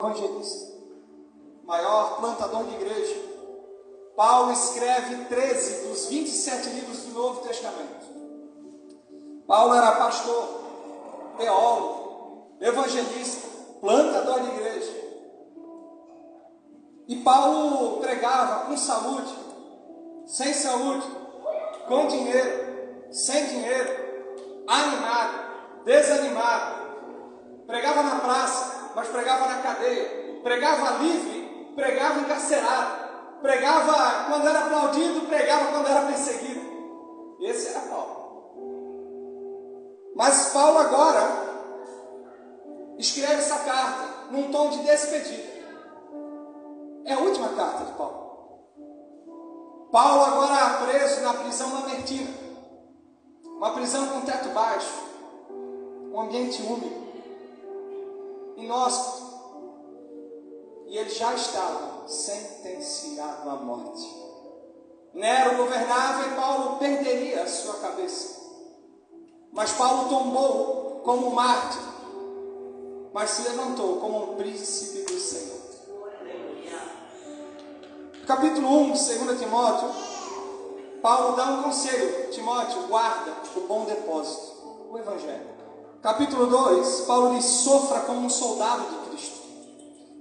Evangelista, maior plantador de igreja. Paulo escreve 13 dos 27 livros do Novo Testamento. Paulo era pastor, teólogo, evangelista, plantador de igreja. E Paulo pregava com saúde, sem saúde, com dinheiro, sem dinheiro, animado, desanimado. Pregava na praça, mas pregava na cadeia. Pregava livre, pregava encarcerado. Pregava quando era aplaudido, pregava quando era perseguido. Esse era Paulo. Mas Paulo agora escreve essa carta num tom de despedida. É a última carta de Paulo. Paulo agora preso na prisão mamertina. Uma prisão com teto baixo, um ambiente úmido, inóspito. E ele já estava sentenciado à morte. Nero governava e Paulo perderia a sua cabeça. Mas Paulo tombou como um mártir, mas se levantou como um príncipe do Senhor. Capítulo 1 de 2 Timóteo, Paulo dá um conselho: Timóteo, guarda o bom depósito, o Evangelho. Capítulo 2, Paulo diz: sofra como um soldado de Cristo.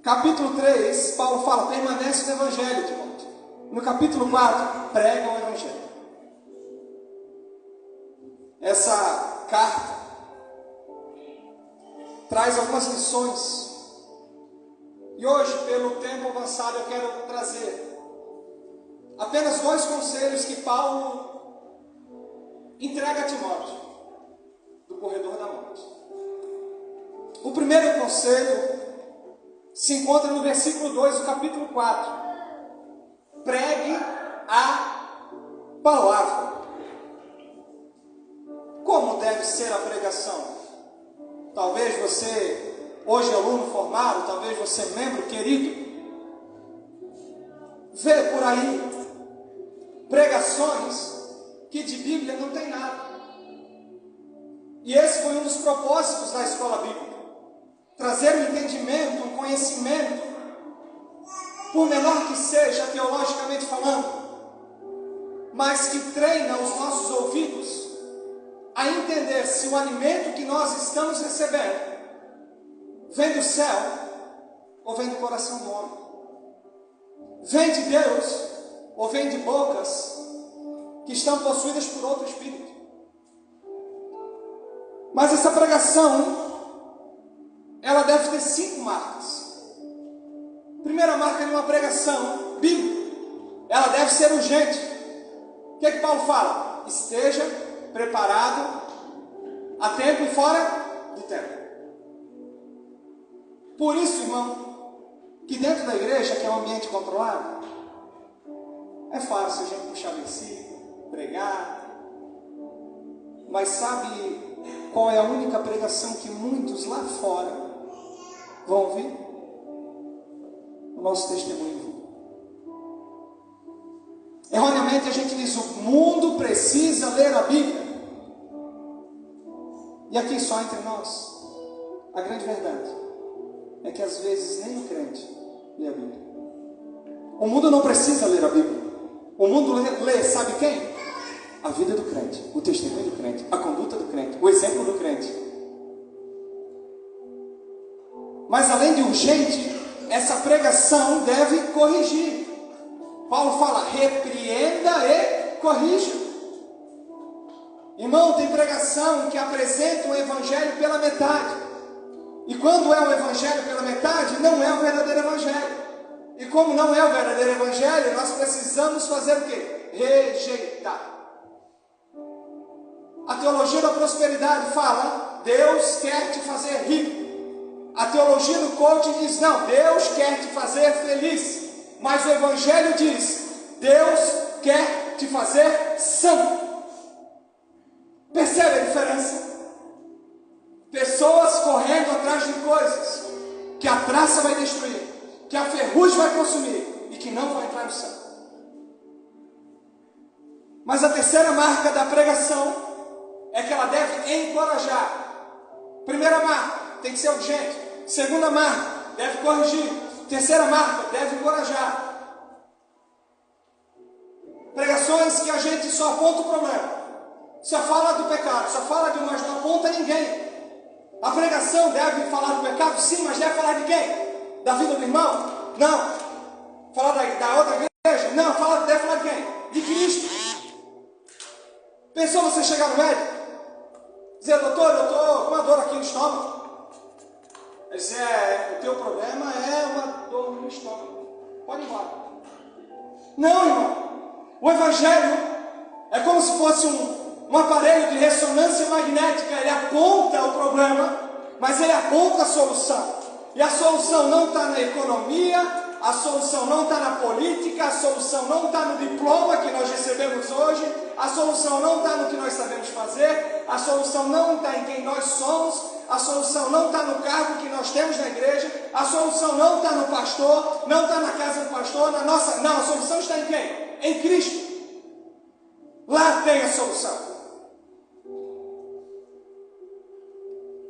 Capítulo 3, Paulo fala: permanece no Evangelho, Timóteo. No capítulo 4, prega o Evangelho. Essa carta traz algumas lições. E hoje, pelo tempo avançado, eu quero trazer apenas 2 conselhos que Paulo entrega a Timóteo, do corredor da morte. O primeiro conselho se encontra no versículo 2 do capítulo 4. Pregue a palavra. Como deve ser a pregação? Talvez você, hoje aluno formado, talvez você membro querido, vê por aí pregações que de Bíblia não tem nada. E esse foi um dos propósitos da escola bíblica: trazer um entendimento, um conhecimento, por menor que seja teologicamente falando, mas que treina os nossos ouvidos a entender se o alimento que nós estamos recebendo vem do céu ou vem do coração do homem, vem de Deus ou vem de bocas que estão possuídas por outro espírito. Mas essa pregação, ela deve ter 5 marcas. Primeira marca de uma pregação bíblica: ela deve ser urgente. O que é que Paulo fala? Esteja preparado a tempo e fora de tempo. Por isso, irmão, que dentro da igreja, que é um ambiente controlado, é fácil a gente puxar versículo, pregar. Mas sabe qual é a única pregação que muitos lá fora vão ouvir? O nosso testemunho. Erroneamente a gente diz: o mundo precisa ler a Bíblia. E aqui só entre nós, a grande verdade é que às vezes nem o crente lê a Bíblia. O mundo não precisa ler a Bíblia. O mundo lê, sabe quem? A vida do crente, o testemunho do crente, a conduta do crente, o exemplo do crente. Mas além de urgente, essa pregação deve corrigir. Paulo fala: repreenda e corrija. Irmão, tem pregação que apresenta o evangelho pela metade. E quando é o evangelho pela metade, não é o verdadeiro evangelho. E como não é o verdadeiro evangelho, nós precisamos fazer o quê? Rejeitar. A teologia da prosperidade fala: Deus quer te fazer rico. A teologia do coaching diz: não, Deus quer te fazer feliz. Mas o evangelho diz: Deus quer te fazer santo. Percebe a diferença? Pessoas correndo atrás de coisas que a traça vai destruir, que a ferrugem vai consumir e que não vai entrar no céu. Mas a terceira marca da pregação é que ela deve encorajar. Primeira marca, tem que ser urgente. Segunda marca, deve corrigir. Terceira marca, deve encorajar. Pregações que a gente só aponta o problema, só fala do pecado, só fala de um, mas não aponta ninguém. A pregação deve falar do pecado, sim, mas deve falar de quem? Da vida do irmão? Não. Falar da outra igreja? Não. Deve falar de quem? De Cristo. Pensou você chegar no médico? Dizer, doutor, eu estou com uma dor aqui no estômago. Ele disse, o teu problema é uma dor no estômago. Pode ir embora. Não, irmão. O Evangelho é como se fosse um aparelho de ressonância magnética. Ele aponta o problema, mas ele aponta a solução. E a solução não está na economia, a solução não está na política, a solução não está no diploma que nós recebemos hoje, a solução não está no que nós sabemos fazer, a solução não está em quem nós somos, a solução não está no cargo que nós temos na igreja, a solução não está no pastor, não está na casa do pastor, na nossa... Não, a solução está em quem? Em Cristo. Lá tem a solução.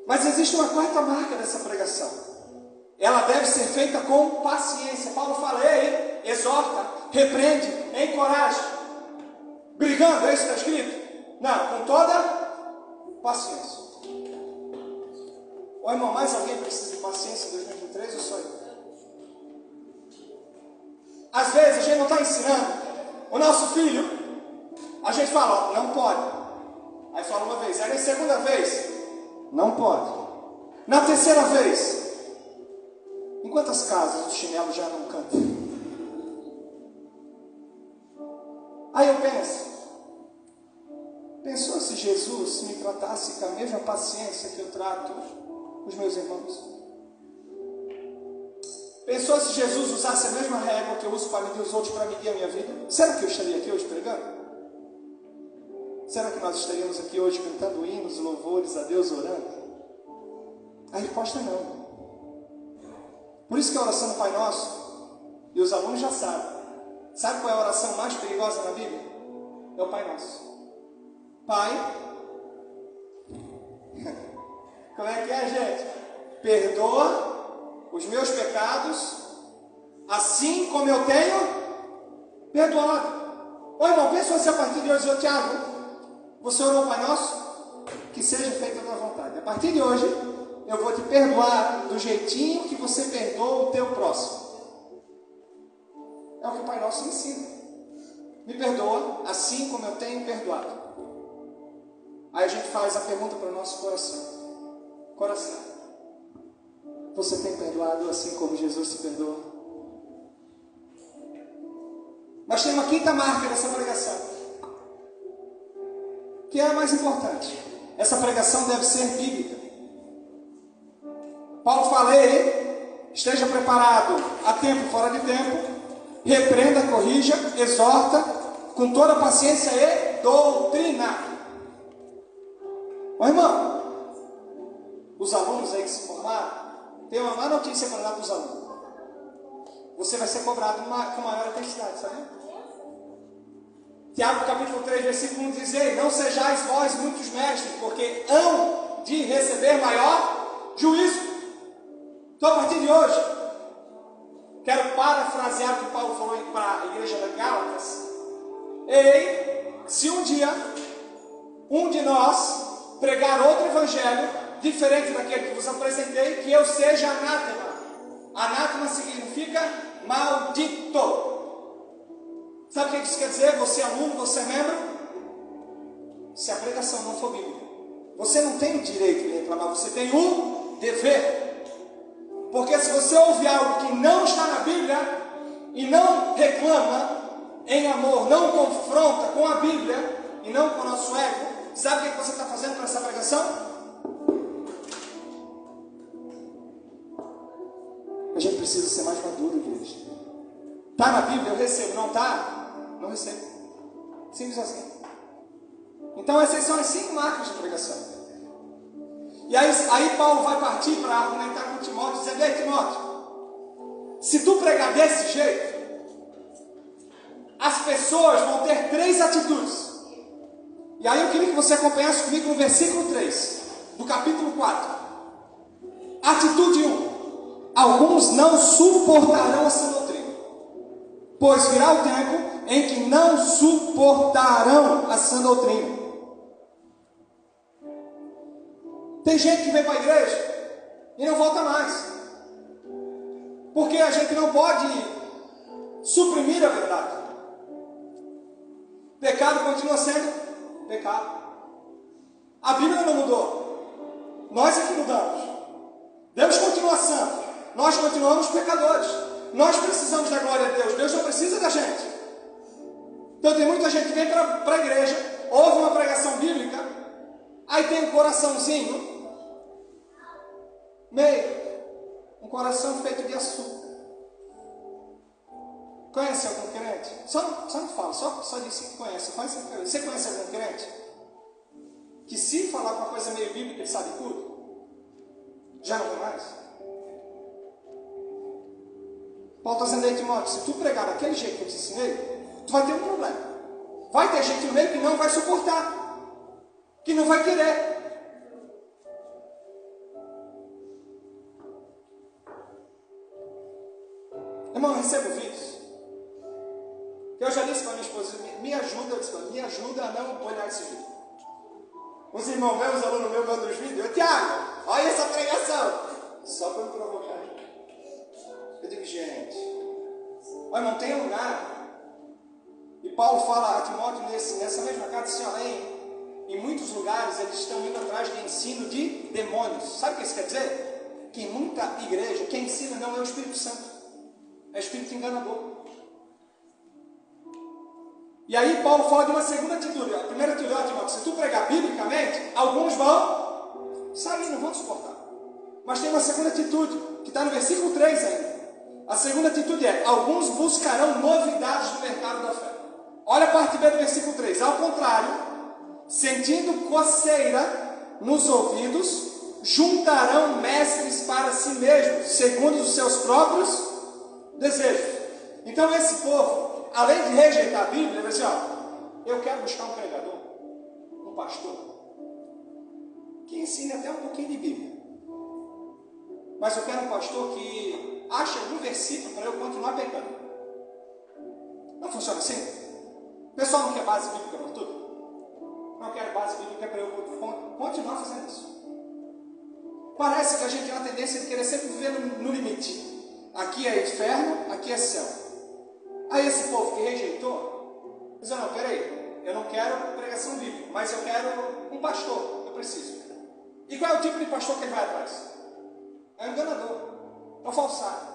Mas existe uma quarta marca dessa pregação. Ela deve ser feita com paciência. Paulo fala, exorta, repreende, encoraja. Brigando, é isso que está escrito? Não, com toda paciência. Ô irmão, mais alguém precisa de paciência em 2023 ou só eu? Às vezes a gente não está ensinando. O nosso filho, a gente fala, não pode. Aí fala uma vez, aí na segunda vez, não pode. Na terceira vez, em quantas casas o chinelo já não canta? Aí eu pensou se Jesus me tratasse com a mesma paciência que eu trato os meus irmãos? Pensou se Jesus usasse a mesma régua que eu uso para medir os outros, para medir a minha vida? Será que eu estaria aqui hoje pregando? Será que nós estaríamos aqui hoje cantando hinos, louvores a Deus, orando? A resposta é não. Por isso que a oração do Pai Nosso, e os alunos já sabem, sabe qual é a oração mais perigosa na Bíblia? É o Pai Nosso. Pai, como é que é, gente? Perdoa os meus pecados, assim como eu tenho perdoado. Ô irmão, pensa se a partir de hoje, Tiago, você orou o Pai Nosso? Que seja feita a tua vontade. A partir de hoje, eu vou te perdoar do jeitinho que você perdoa o teu próximo. É o que o Pai Nosso ensina. Me perdoa assim como eu tenho perdoado. Aí a gente faz a pergunta para o nosso coração. Coração, você tem perdoado assim como Jesus te perdoa? Mas tem uma quinta marca dessa pregação, que é a mais importante. Essa pregação deve ser bíblica. Paulo fala, esteja preparado a tempo e fora de tempo, repreenda, corrija, exorta, com toda paciência e doutrina. Ô irmão, os alunos aí que se formaram, tem uma má notícia para dar para os alunos. Você vai ser cobrado com maior intensidade, sabe? Tiago capítulo 3, versículo 1 diz, não sejais vós muitos mestres, porque hão de receber maior juízo. Então a partir de hoje, quero parafrasear o que Paulo falou para a igreja da Gálatas. Se um dia, um de nós pregar outro evangelho, diferente daquele que vos apresentei, que eu seja anátema. Anátema significa maldito. Sabe o que isso quer dizer? Você é aluno, você é membro? Se a pregação não for bíblica, você não tem o direito de reclamar, você tem o dever. Porque se você ouve algo que não está na Bíblia e não reclama em amor, não confronta com a Bíblia e não com o nosso ego, sabe o que você está fazendo com essa pregação? A gente precisa ser mais maduro, igreja. Está na Bíblia, eu recebo. Não está? Não recebo. Simples assim. Então essas são as 5 marcas de pregação. E aí Paulo vai partir para argumentar com Timóteo, dizendo, ei Timóteo, se tu pregar desse jeito, as pessoas vão ter 3 atitudes. E aí eu queria que você acompanhasse comigo no versículo 3, do capítulo 4. Atitude 1. alguns não suportarão a sã doutrina, pois virá o tempo em que não suportarão a sã doutrina. Tem gente que vem para a igreja e não volta mais, porque a gente não pode suprimir a verdade. Pecado continua sendo pecado. A Bíblia não mudou, nós é que mudamos. Deus continua santo, nós continuamos pecadores. Nós precisamos da glória de Deus, Deus não precisa da gente. Então tem muita gente que vem para a igreja, ouve uma pregação bíblica, aí tem um coraçãozinho meio, um coração feito de açúcar. Conhece algum crente? Só não fala, só disse que conhece. Você conhece algum crente que, se falar uma coisa meio bíblica, ele sabe tudo? Já não é mais? Paulo está dizendo aí, Timóteo, se tu pregar daquele jeito que eu te ensinei, tu vai ter um problema. Vai ter gente no meio que não vai suportar, que não vai querer. Irmão, eu recebo vídeos. Eu já disse para minha esposa, me ajuda a não olhar esse vídeo. Os irmãos meus, os alunos meus mandam os vídeos. Tiago, olha essa pregação. Só para me provocar. Eu digo, gente, olha, não tem lugar. E Paulo fala a Timóteo nessa mesma carta, assim, ó, em muitos lugares eles estão indo atrás de ensino de demônios. Sabe o que isso quer dizer? Que em muita igreja, quem ensina não é o Espírito Santo, é o Espírito enganador. E aí Paulo fala de uma segunda atitude. A primeira atitude, Timóteo, se tu pregar biblicamente, alguns vão sair, não vão suportar. Mas tem uma segunda atitude, que está no versículo 3 ainda. A segunda atitude é, alguns buscarão novidades no mercado da fé. Olha a parte B do versículo 3. Ao contrário, sentindo coceira nos ouvidos, juntarão mestres para si mesmos, segundo os seus próprios desejos. Então esse povo, além de rejeitar a Bíblia, ele vai dizer, ó, eu quero buscar um pregador, um pastor, que ensine até um pouquinho de Bíblia. Mas eu quero um pastor que ache algum versículo para eu continuar pecando. Não funciona assim? O pessoal não quer base bíblica para tudo? Não quer base bíblica para eu continuar fazendo isso. Parece que a gente tem uma tendência de querer sempre viver no limite. Aqui é inferno, aqui é céu. Aí esse povo que rejeitou, diz, não, peraí, eu não quero pregação bíblica, mas eu quero um pastor, eu preciso. E qual é o tipo de pastor que ele vai atrás? É o enganador, é o falsário,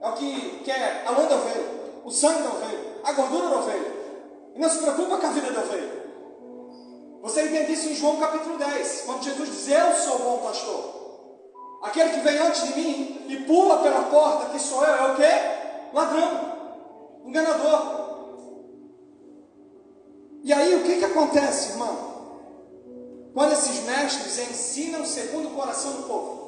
é o que quer a lã da ovelha, o sangue da ovelha, a gordura da ovelha, e não se preocupa com a vida da ovelha. Você entende isso em João capítulo 10, quando Jesus diz, eu sou o bom pastor. Aquele que vem antes de mim e pula pela porta, que sou eu, é o quê? Ladrão, enganador. E aí o que acontece, irmão? Quando esses mestres ensinam segundo o coração do povo,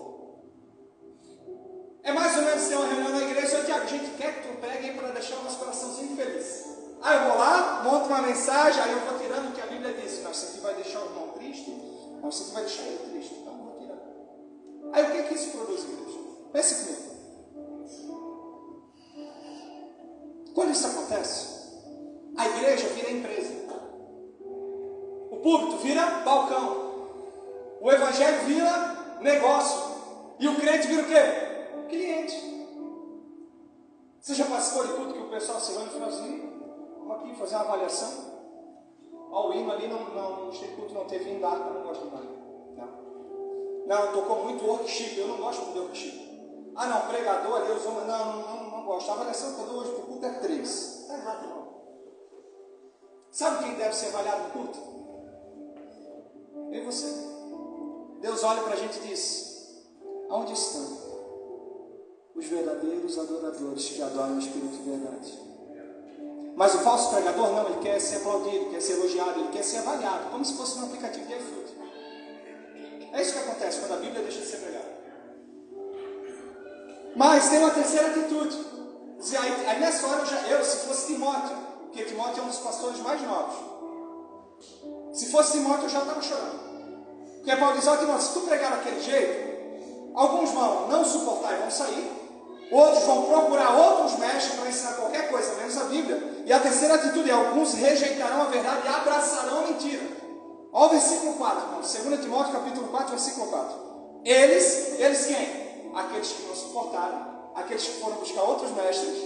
é mais ou menos ter uma reunião na igreja, eu Tiago, a gente quer que tu pregue aí para deixar o nosso coraçãozinho feliz. Aí eu vou lá, monto uma mensagem, aí eu vou tirando o que a Bíblia diz. Não, isso aqui vai deixar o irmão triste, não, isso aqui vai deixar ele triste, então eu vou tirando. Aí o que isso produz, igreja? Pense comigo. Quando isso acontece, a igreja vira empresa. O púlpito vira balcão. O evangelho vira negócio. E o crente vira o quê? Cliente. Você já participou de culto que o pessoal se reúne no finalzinho? Vamos aqui fazer uma avaliação. Ó, o hino ali no culto não teve hino da harpa, eu não gosto de nada. Não, tocou muito worship, eu não gosto muito de worship. Ah não, pregador ali usou, não gosto. A avaliação que eu dou hoje para o culto é 3. Está errado, irmão. Sabe quem deve ser avaliado no culto? Eu e você. Deus olha para a gente e diz, aonde estão os verdadeiros adoradores que adoram o Espírito de verdade? Mas o falso pregador não, ele quer ser aplaudido, quer ser elogiado, ele quer ser avaliado, como se fosse um aplicativo de iFood. É isso que acontece quando a Bíblia deixa de ser pregada. Mas tem uma terceira atitude. Aí nessa hora se fosse Timóteo, porque Timóteo é um dos pastores mais novos, se fosse Timóteo eu já estava chorando. Porque Paulo diz, ó Timóteo, se tu pregar daquele jeito, Alguns vão não suportar e vão sair. Outros vão procurar outros mestres para ensinar qualquer coisa, menos a Bíblia. E a terceira atitude é: alguns rejeitarão a verdade e abraçarão a mentira. Olha o versículo 4, irmão. 2 Timóteo capítulo 4, versículo 4. Eles quem? Aqueles que não suportaram, aqueles que foram buscar outros mestres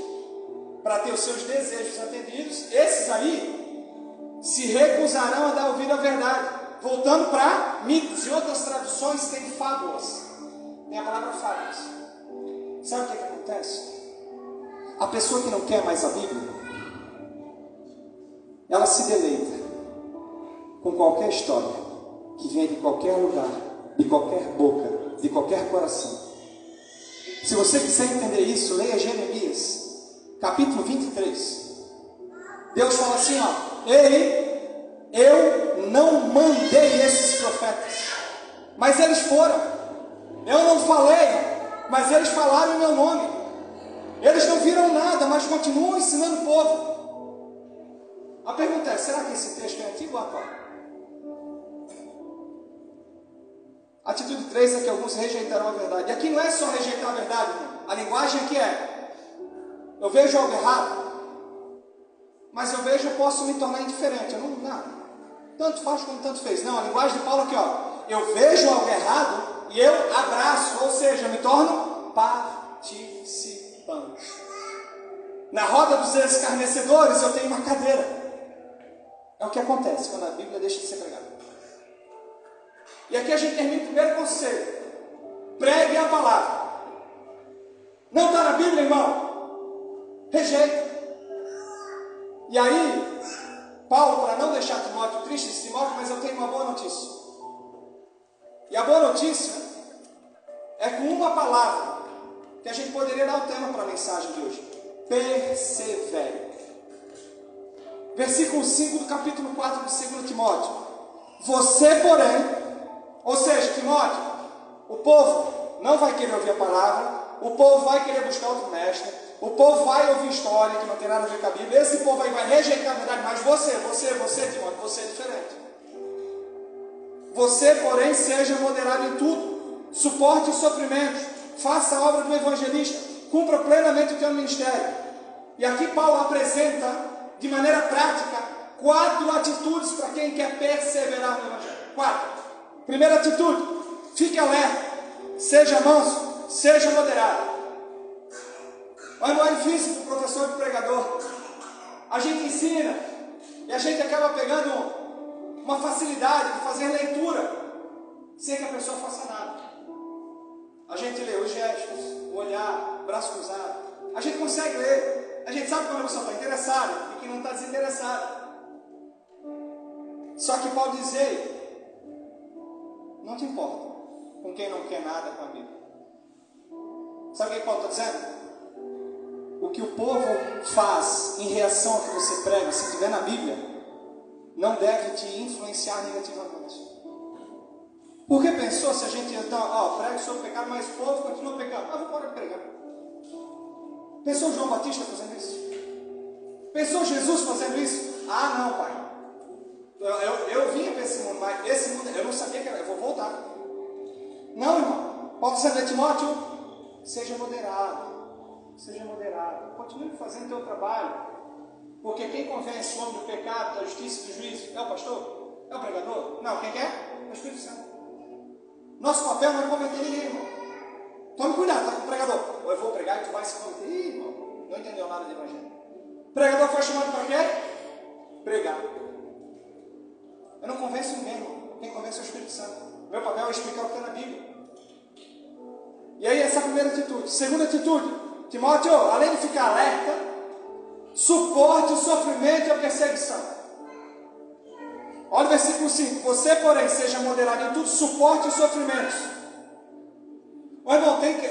para ter os seus desejos atendidos. Esses aí se recusarão a dar ouvido à verdade, voltando para mitos. Em outras traduções tem fábulas. Tem a palavra fábulas. Sabe o que acontece? A pessoa que não quer mais a Bíblia, ela se deleita com qualquer história que venha de qualquer lugar, de qualquer boca, de qualquer coração. Se você quiser entender isso, leia Jeremias capítulo 23. Deus fala assim, ó: ei, eu não mandei esses profetas, mas eles foram. Eu não falei, mas eles falaram em meu nome. Eles não viram nada, mas continuam ensinando o povo. A pergunta é: será que esse texto é antigo ou atual? Atitude 3 é que alguns rejeitarão a verdade. E aqui não é só rejeitar a verdade, irmão. A linguagem aqui é: eu vejo algo errado, mas eu vejo, eu posso me tornar indiferente. Eu não, tanto faz como tanto fez. Não, a linguagem de Paulo aqui, ó: eu vejo algo errado e eu abraço, ou seja, eu me torno participante. Na roda dos escarnecedores eu tenho uma cadeira. É o que acontece quando a Bíblia deixa de ser pregada. E aqui a gente termina o primeiro conselho: pregue a palavra. Não está na Bíblia, irmão? Rejeita. E aí, Paulo, para não deixar Timóteo triste, disse: Timóteo, mas eu tenho uma boa notícia. E a boa notícia é com uma palavra que a gente poderia dar o tema para a mensagem de hoje: persevere. Versículo 5 do capítulo 4 de 2 Timóteo. Você, porém, ou seja, Timóteo, o povo não vai querer ouvir a palavra, o povo vai querer buscar outro mestre, o povo vai ouvir história que não tem nada a ver com a Bíblia. Esse povo aí vai rejeitar a verdade, mas você, Timóteo, você é diferente. Você, porém, seja moderado em tudo, suporte os sofrimentos, faça a obra do evangelista, cumpra plenamente o teu ministério. E aqui Paulo apresenta, de maneira prática, 4 atitudes para quem quer perseverar no evangelho. 4. Primeira atitude: fique alerta, seja manso, seja moderado. Olha, não é difícil para o professor e pregador. A gente ensina e a gente acaba pegando uma facilidade de fazer leitura sem que a pessoa faça nada. A gente lê os gestos, o olhar, o braço cruzado. A gente consegue ler. A gente sabe quando a pessoa está interessada e que não está desinteressada. Só que Paulo diz: ei, não te importa com quem não quer nada com a Bíblia. Sabe o que Paulo está dizendo? O que o povo faz em reação ao que você prega, se estiver na Bíblia, não deve te influenciar negativamente. Porque pensou se a gente então, prega sobre o pecado, mas o povo continua pecando. Vou parar de pregar. Pensou João Batista fazendo isso? Pensou Jesus fazendo isso? Não, pai. Eu vinha para esse mundo, mas esse mundo eu não sabia que era. Eu vou voltar. Não, irmão. Paulo dizendo a Timóteo: seja moderado. Seja moderado. Continue fazendo o teu trabalho. Porque quem convence o homem do pecado, da justiça e do juízo é o pastor? É o pregador? Não, quem é? É o Espírito Santo. Nosso papel não é converter ninguém, irmão. Tome cuidado, está com o pregador. Ou eu vou pregar e tu vai se converter. Irmão, não entendeu nada de evangelho. O pregador foi chamado para quê? Pregar. Eu não convenço ninguém, irmão. Quem convence é o Espírito Santo. Meu papel é explicar o que está na Bíblia. E aí, essa é a primeira atitude. Segunda atitude: Timóteo, além de ficar alerta, suporte o sofrimento e a perseguição. Olha o versículo 5. Você, porém, seja moderado em tudo, suporte os sofrimentos. Ô irmão, tem que...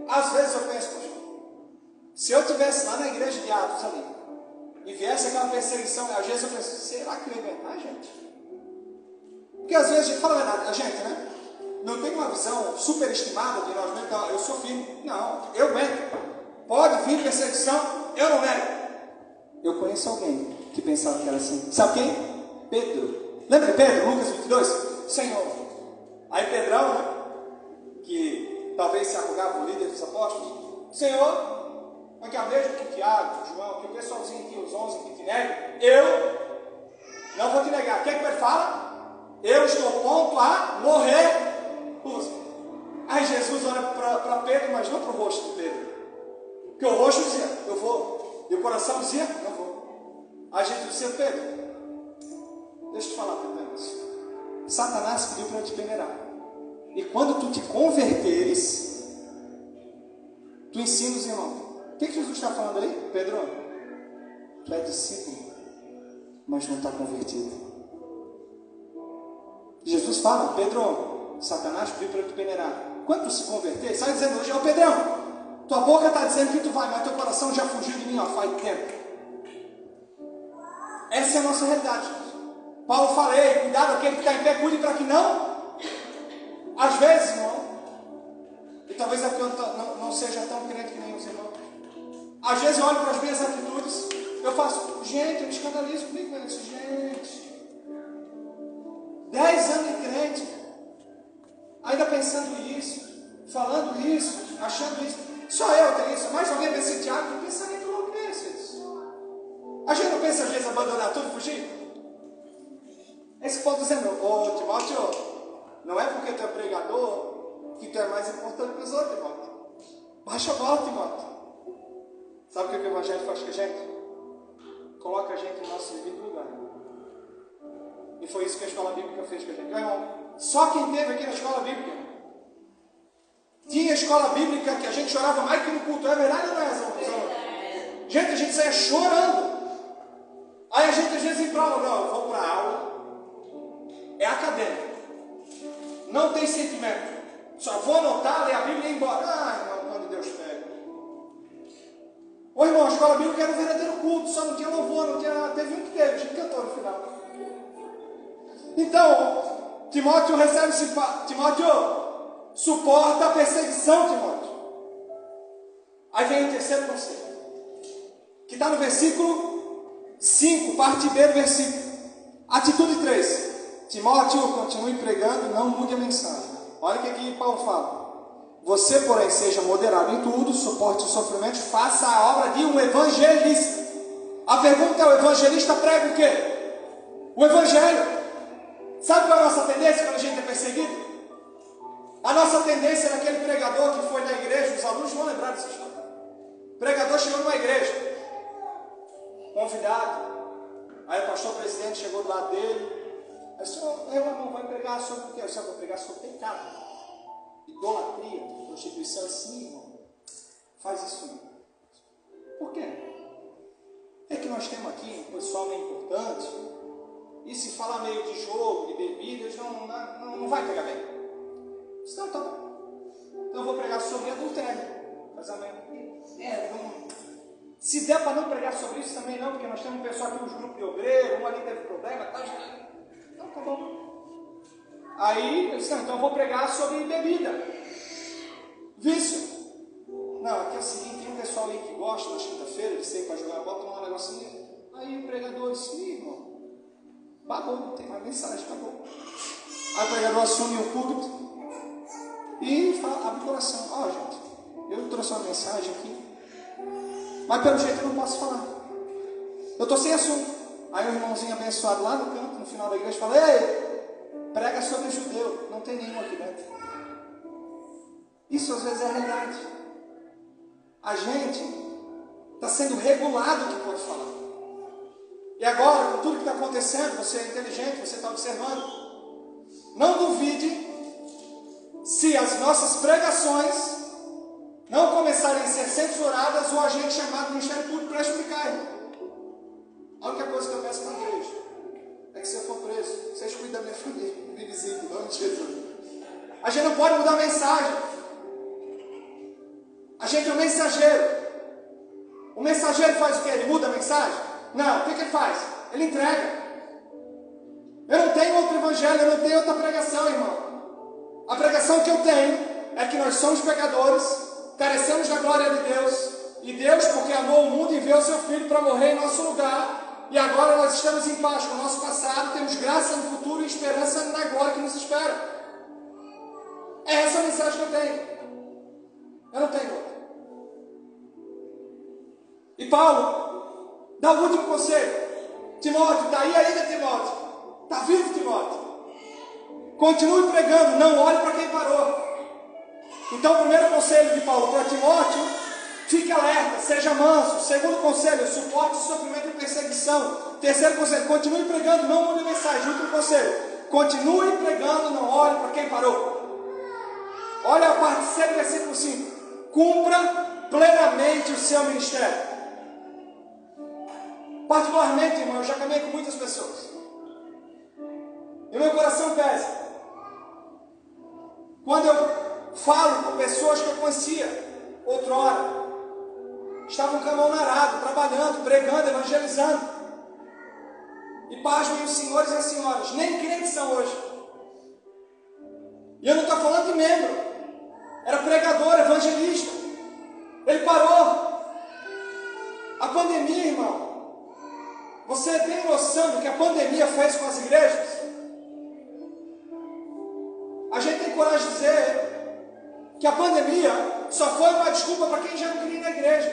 Às vezes eu penso, se eu estivesse lá na igreja de Atos ali, e viesse aquela perseguição, às vezes eu penso: será que eu ia aguentar, gente? Porque às vezes a gente fala a verdade, a gente, né? Não tem uma visão superestimada de nós mesmos. Então, eu sou firme. Não, eu aguento. Pode vir perseguição, eu não nego. Eu conheço alguém que pensava que era assim. Sabe quem? Pedro. Lembra de Pedro, Lucas 22? Senhor. Aí Pedrão, né? Que talvez se arrogava o líder dos apóstolos. Senhor, mas que a veja que Tiago, João, que o pessoalzinho aqui, os 11 que te negam, eu não vou te negar. O que é que ele fala? Eu estou pronto a morrer por você. Aí Jesus olha para Pedro, mas não para o rosto de Pedro. Porque o rosto dizia, eu vou. E o coração dizia, não vou. Aí Jesus disse, Pedro, deixa eu te falar, Pedro. Satanás pediu para eu te peneirar. E quando tu te converteres, tu ensina os irmãos. O que Jesus está falando ali? Pedro, tu é discípulo, mas não está convertido. Jesus fala, Pedro, Satanás pediu para eu te peneirar. Quando tu se converter, sai dizendo hoje, Pedrão, tua boca está dizendo que tu vai, mas teu coração já fugiu de mim, faz tempo. Essa é a nossa realidade. Paulo fala, ei, cuidado, aquele que está em pé, cuide para que não. Às vezes, irmão, e talvez aqui eu não seja tão crente que nem os irmãos. Às vezes eu olho para as minhas atitudes, eu faço, gente, eu me escandalizo comigo com isso, gente. 10 anos de crente, ainda pensando isso, falando isso, achando isso. Só eu tenho isso, mais alguém pensa em Tiago, que pensamento louco é esse? A gente não pensa às vezes abandonar tudo e fugir? Esse ponto dizendo, ô Timóteo, não é porque tu é pregador que tu é mais importante que os outros, Timóteo. Baixa a bola, Timóteo. Sabe o que o Evangelho faz com a gente? Coloca a gente no nosso devido lugar. E foi isso que a escola bíblica fez com a gente. Meu irmão, só quem teve aqui na escola bíblica. Tinha escola bíblica que a gente chorava mais que no culto. É verdade ou não é, Zão? Gente, a gente saia chorando. Aí a gente às vezes prova, não, eu vou para a aula. É acadêmico. Não tem sentimento. Só vou anotar, ler a Bíblia e ir embora. Ah, irmão, quando Deus pega. Ô irmão, a escola bíblica era um verdadeiro culto, só não tinha louvor, não tinha nada. Teve um que teve, a gente cantou no final. Então, Timóteo recebe esse Timóteo, suporta a perseguição, Timóteo. Aí vem o terceiro conselho, que está no versículo 5, parte B do versículo. Atitude 3. Timóteo, continue pregando e não mude a mensagem. Olha o que aqui Paulo fala. Você, porém, seja moderado em tudo, suporte os sofrimentos, faça a obra de um evangelista. A pergunta é, o evangelista prega o quê? O evangelho. Sabe qual é a nossa tendência quando a gente é perseguido? A nossa tendência é daquele pregador que foi na igreja, os alunos vão lembrar dessa história. O pregador chegou numa igreja, convidado, aí o pastor presidente chegou do lado dele. Aí o senhor, irmão, vai pregar sobre o quê? O senhor vai pregar sobre pecado, idolatria, prostituição, assim, irmão. Faz isso não. Por quê? É que nós temos aqui um pessoal meio importante, e se falar meio de jogo, de bebidas, não vai pegar bem. Então tá bom. Então eu vou pregar sobre adultério, casamento. Se der para não pregar sobre isso também não, porque nós temos um pessoal aqui, uns grupos de obreiro, um ali teve problema, tá? Então tá bom. Aí eu disse, então eu vou pregar sobre bebida. Vício. Não, aqui é o seguinte, tem um pessoal aí que gosta na quinta-feira de sair para jogar bola, tomar um negocinho. Aí o pregador disse, irmão, babou, não tem mais mensagem, acabou. Aí o pregador assume o púlpito e abre o coração. Ó, gente, eu trouxe uma mensagem aqui, mas pelo jeito eu não posso falar. Eu estou sem assunto. Aí o irmãozinho abençoado lá no canto, no final da igreja, fala, ei, prega sobre judeu. Não tem nenhum aqui dentro. Isso às vezes é a realidade. A gente está sendo regulado o que pode falar. E agora, com tudo que está acontecendo, você é inteligente, você está observando. Não duvide se as nossas pregações não começarem a ser censuradas ou a gente chamado do Ministério Público para explicar. A única coisa que eu peço para a igreja é que se eu for preso, vocês cuidem da minha família, me visitem, em nome de Jesus. A gente não pode mudar a mensagem. A gente é um mensageiro. O mensageiro faz o quê? Ele muda a mensagem? Não, o que ele faz? Ele entrega. Eu não tenho outro evangelho, eu não tenho outra pregação, irmão. A pregação que eu tenho é que nós somos pecadores, carecemos da glória de Deus, e Deus, porque amou o mundo, enviou o seu Filho para morrer em nosso lugar, e agora nós estamos em paz com o nosso passado, temos graça no futuro e esperança na glória que nos espera. É essa a mensagem que eu tenho. Eu não tenho outra. E Paulo dá o último conselho. Timóteo, está aí ainda, Timóteo? Está vivo, Timóteo? Continue pregando, não olhe para quem parou. Então, o primeiro conselho de Paulo para Timóteo: fique alerta, seja manso. Segundo conselho: suporte sofrimento e perseguição. Terceiro conselho: continue pregando, não mude mensagem. Último conselho: continue pregando, não olhe para quem parou. Olha a parte C do versículo 5. Cumpra plenamente o seu ministério. Particularmente, irmão, eu já caminhei com muitas pessoas. E meu coração pesa quando eu falo com pessoas que eu conhecia outrora. Estavam com a mão na arada, trabalhando, pregando, evangelizando. E pasmem os senhores e as senhoras, nem crentes são hoje. E eu não estou falando de membro. Era pregador, evangelista. Ele parou. A pandemia, irmão. Você tem noção do que a pandemia fez com as igrejas? A gente tem coragem de dizer que a pandemia só foi uma desculpa para quem já não queria ir na igreja.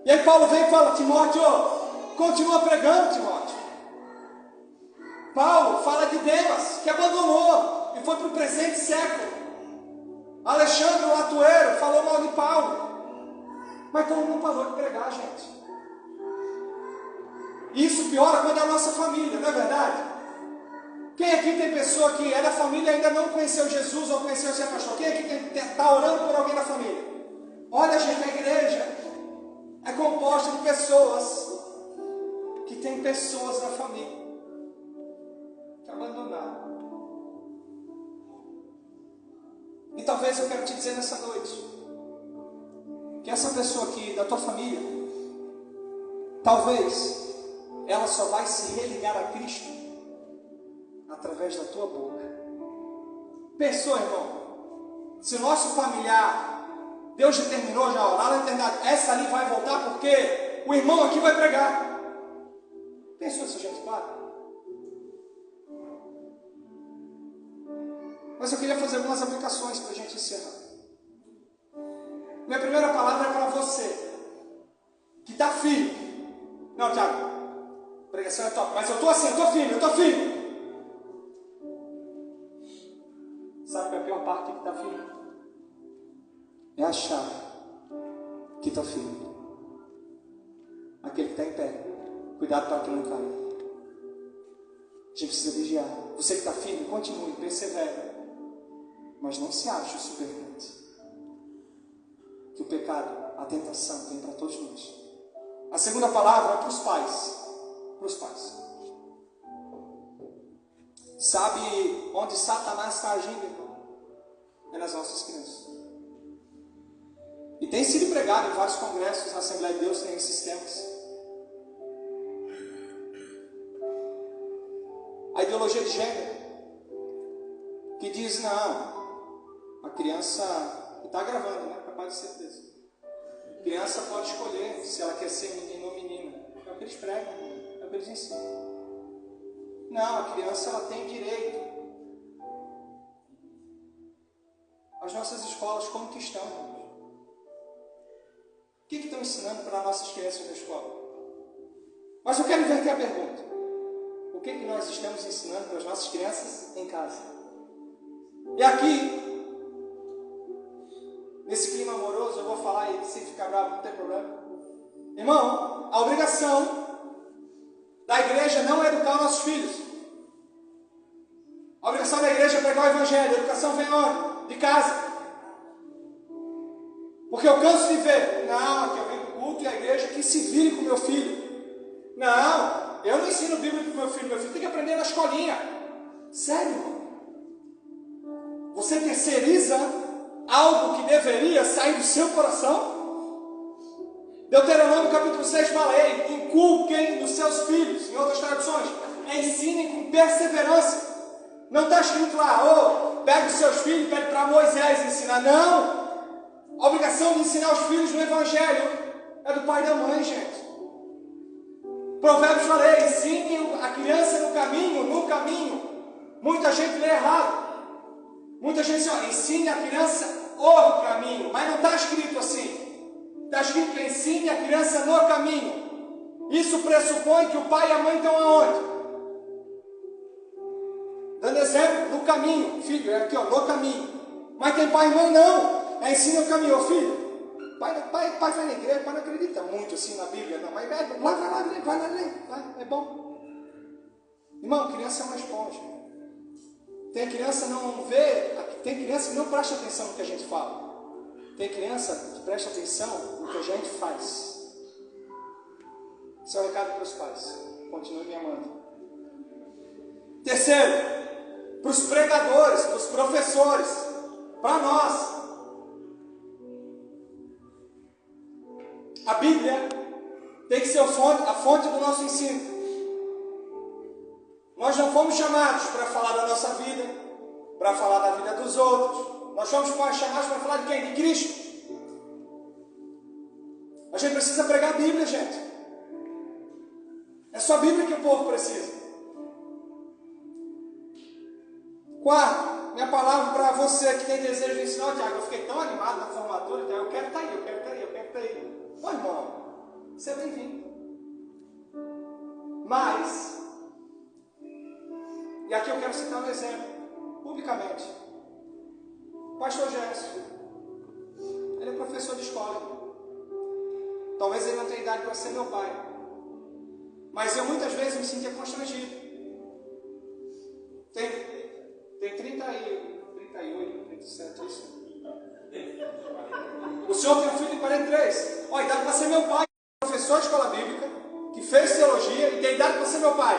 E aí Paulo vem e fala: Timóteo, continua pregando, Timóteo. Paulo fala de Demas, que abandonou e foi para o presente século. Alexandre, o latoeiro, falou mal de Paulo. Mas Paulo não parou de pregar, gente. E isso piora quando é a nossa família, não é verdade? Quem aqui tem pessoa que é da família e ainda não conheceu Jesus ou conheceu o seu pastor? Quem aqui está orando por alguém da família? Olha, gente, a igreja é composta de pessoas que têm pessoas na família que abandonaram. E talvez eu quero te dizer nessa noite que essa pessoa aqui da tua família, talvez ela só vai se religar a Cristo através da tua boca. Pensou, irmão? Se o nosso familiar, Deus determinou já lá na eternidade, essa ali vai voltar porque o irmão aqui vai pregar. Pensou se a gente para? Mas eu queria fazer algumas aplicações para a gente encerrar. Minha primeira palavra é para você que está firme. Não, Tiago, a pregação é top, mas eu estou assim, eu estou firme. Sabe qual é a pior parte que está firme? É achar que está firme. Aquele que está em pé, cuidado para que não caia. A gente precisa vigiar. Você que está firme, continue, persevere. Mas não se ache o supercriente que o pecado, a tentação tem para todos nós. A segunda palavra é para os pais. Para os pais. Sabe onde Satanás está agindo, irmão? É nas nossas crianças. E tem sido pregado em vários congressos, na Assembleia de Deus tem esses temas. A ideologia de gênero, que diz: não, a criança está gravando, né? Capaz de certeza. A criança pode escolher se ela quer ser menino ou menina. É o que eles pregam, é o que eles ensinam. Não, a criança ela tem direito. As nossas escolas, como que estão? O que estão ensinando para nossas crianças na escola? Mas eu quero inverter a pergunta. O que nós estamos ensinando para as nossas crianças em casa? E aqui, nesse clima amoroso, eu vou falar e se ficar bravo, não tem problema. Irmão, a obrigação da igreja não é educar os nossos filhos. A obrigação da igreja é pregar o evangelho. A educação vem onde? De casa. Porque eu canso de ver, não, que eu venho para o culto e a igreja que se vire com o meu filho. Não, eu não ensino Bíblia para o meu filho tem que aprender na escolinha. Sério, irmão? Você terceiriza algo que deveria sair do seu coração? Deuteronômio capítulo 6 fala: inculquem nos seus filhos, em outras traduções, ensinem com perseverança. Não está escrito lá, pega os seus filhos e pede para Moisés ensinar. Não! A obrigação de ensinar os filhos no evangelho é do pai e da mãe, gente. Provérbios fala: ensine a criança no caminho. Muita gente lê errado. Muita gente diz: ensine a criança o caminho, mas não está escrito assim. Está escrito que ensine a criança no caminho. Isso pressupõe que o pai e a mãe estão aonde? Dando exemplo, no caminho. Filho, é aqui, ó, no caminho. Mas tem pai e mãe não. É ensina o caminho, ó, filho. Pai vai na igreja, pai não acredita muito assim na Bíblia, não. Mas vai lá ler, é bom. Irmão, criança é uma esponja. Tem criança que não vê, tem criança que não presta atenção no que a gente fala. Tem criança que presta atenção no que a gente faz. Esse é o recado para os pais. Continue me amando. Terceiro, para os pregadores, para os professores, para nós. A Bíblia tem que ser a fonte do nosso ensino. Nós não fomos chamados para falar da nossa vida, para falar da vida dos outros. Nós fomos chamados para falar de quem? De Cristo. A gente precisa pregar a Bíblia, gente. É só a Bíblia que o povo precisa. Quarto, minha palavra para você que tem desejo de ensinar. Tiago, eu fiquei tão animado na formatura, eu quero estar aí, eu quero estar aí. Ô irmão, você é bem-vindo. Mas, e aqui eu quero citar um exemplo, publicamente. O pastor Gerson, ele é professor de escola. Talvez ele não tenha idade para ser meu pai. Mas eu muitas vezes me sentia constrangido. Tem 38, 37, isso. O senhor tem um filho de 43. Ó, idade para ser meu pai. Professor de escola bíblica, que fez teologia e tem idade para ser meu pai.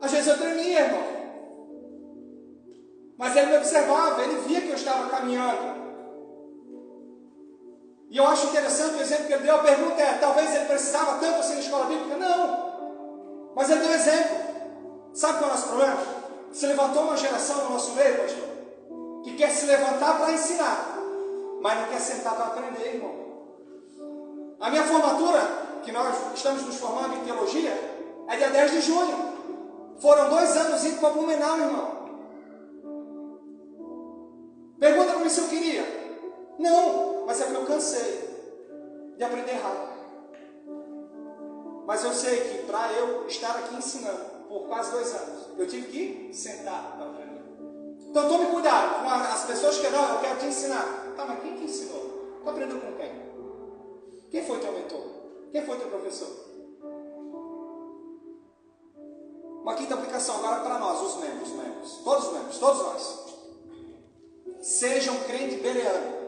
Às vezes eu tremia, irmão. Mas ele me observava, ele via que eu estava caminhando. E eu acho interessante o exemplo que ele deu. A pergunta é, talvez ele precisava tanto assim na escola bíblica? Não. Mas ele deu exemplo. Sabe qual é o nosso problema? Se levantou uma geração no nosso meio, pastor, que quer se levantar para ensinar, mas não quer sentar para aprender, irmão. A minha formatura, que nós estamos nos formando em teologia, é dia 10 de junho. Foram 2 anos indo para Blumenau, irmão. Pergunta para mim se eu queria. Não, mas é que eu cansei de aprender rápido. Mas eu sei que para eu estar aqui ensinando por quase 2 anos, eu tive que sentar para aprender. Então tome cuidado com as pessoas que não, eu quero te ensinar. Tá, mas quem te ensinou? Tu aprendeu com quem? Quem foi teu mentor? Quem foi teu professor? Uma quinta aplicação agora para nós, os membros, todos nós. Sejam crente bereano.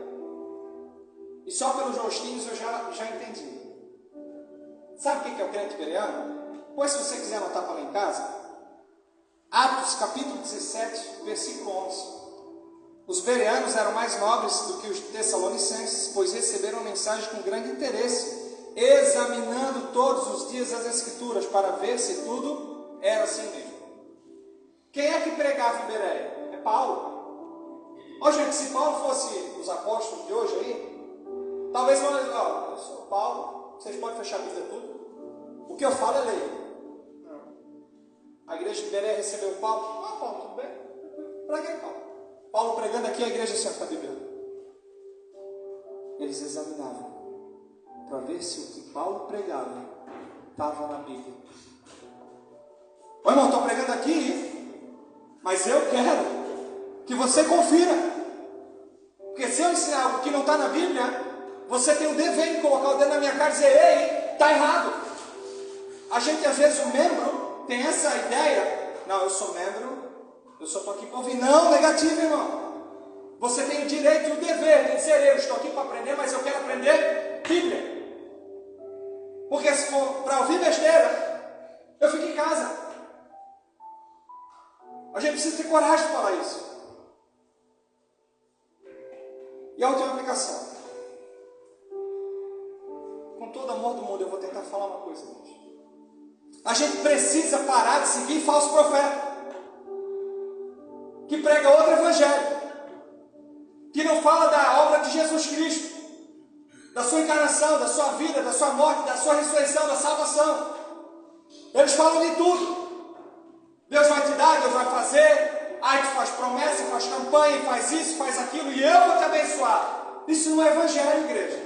E só pelos rostinhos eu já entendi. Sabe o que é o crente bereano? Pois se você quiser anotar para lá em casa, Atos capítulo 17, versículo 11. Os bereanos eram mais nobres do que os tessalonicenses, pois receberam a mensagem com grande interesse, examinando todos os dias as Escrituras para ver se tudo era assim mesmo. Quem é que pregava em Bereia? É Paulo. Ó, gente, se Paulo fosse os apóstolos de hoje aí, talvez não, eu sou Paulo, vocês podem fechar a Bíblia tudo. O que eu falo é lei. Não. A igreja de Bereia recebeu Paulo. Ah, Paulo, tudo bem? Preguei Paulo. Paulo pregando aqui, a igreja senta a Bíblia. Eles examinavam para ver se o que Paulo pregava estava na Bíblia. Ô irmão, estou pregando aqui, mas eu quero que você confira. Porque se eu ensinar algo que não está na Bíblia, você tem o dever de colocar o dedo na minha cara e dizer, ei, está errado. A gente, às vezes, o membro tem essa ideia, não, eu sou membro, eu só estou aqui para ouvir. Não, negativo, irmão. Você tem o direito e o dever de dizer, eu estou aqui para aprender, mas eu quero aprender Bíblia. Porque se for para ouvir besteira, eu fico em casa. A gente precisa ter coragem de falar isso. E a última aplicação. Com todo amor do mundo, eu vou tentar falar uma coisa hoje. A gente precisa parar de seguir falso profeta, que prega outro evangelho, que não fala da obra de Jesus Cristo, da sua encarnação, da sua vida, da sua morte, da sua ressurreição, da salvação. Eles falam de tudo. Deus vai te dar, Deus vai fazer, Aí tu faz promessa, faz campanha, faz isso, faz aquilo, e eu vou te abençoar. Isso não é evangelho, igreja.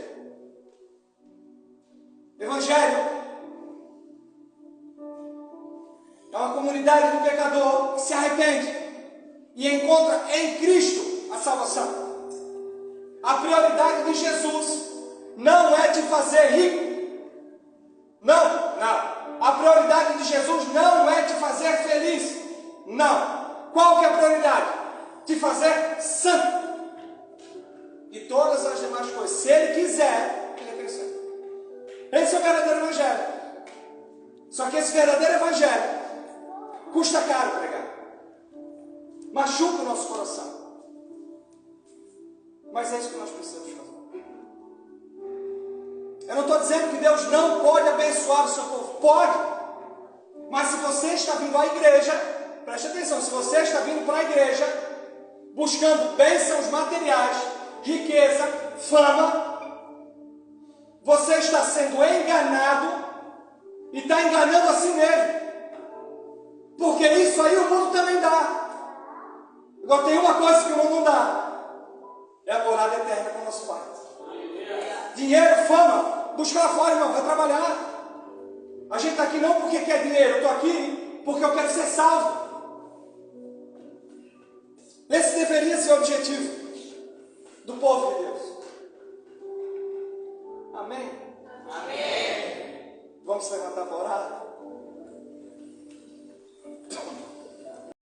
Evangelho é uma comunidade de pecador que se arrepende e encontra em Cristo a salvação. A prioridade de Jesus não é te fazer rico. Não. A prioridade de Jesus não é te fazer feliz. Não. Qual que é a prioridade? Te fazer santo. E todas as demais coisas. Se Ele quiser, Ele acrescenta. Esse é o verdadeiro evangelho. Só que esse verdadeiro evangelho custa caro pregar. Machuca o nosso coração. Mas é isso que nós precisamos fazer. Eu não estou dizendo que Deus não pode abençoar o seu povo. Pode. Mas se você está vindo à igreja, preste atenção, se você está vindo para a igreja buscando bênçãos materiais, riqueza, fama, você está sendo enganado e está enganando a si mesmo. Porque isso aí o mundo também dá. Agora tem uma coisa que o mundo não dá. É a morada eterna com o nosso Pai. Dinheiro, fama, busca lá fora, irmão, vai trabalhar. A gente está aqui não porque quer dinheiro, eu estou aqui porque eu quero ser salvo. Esse deveria ser o objetivo do povo de Deus. Amém? Amém. Vamos se levantar para orar?